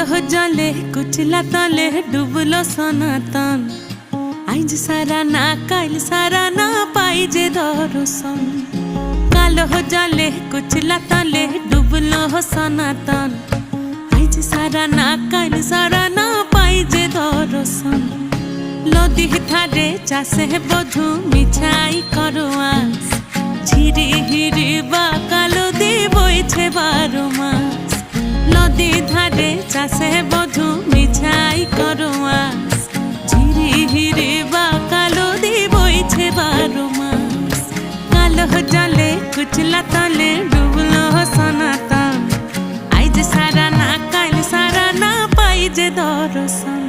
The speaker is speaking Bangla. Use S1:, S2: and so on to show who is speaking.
S1: কালো জলে কুচলা তলে ডুবলো সনাতন। আইজ সারা না কাল সারা না পাই যে দর্শন। কালো জলে কুচলা তলে ডুবলো সনাতন। আইজ সারা না কাল সারা না পাই যে দর্শন। নদী ধারে চাষে বধু মিছাই করোয়াস। ঝিরি হিরি বা কালো দি বইছে 12 মাস। নদী ধারে চাষে বধু মিছাই করোয়াস। ঝিরি হিরি বা কালো দি বইছে 12 মাস। কালো জলে কুচলা তলে ডুবলো সনাতন। আইজ সারা না কাল সারা না পাই যে দর্শন।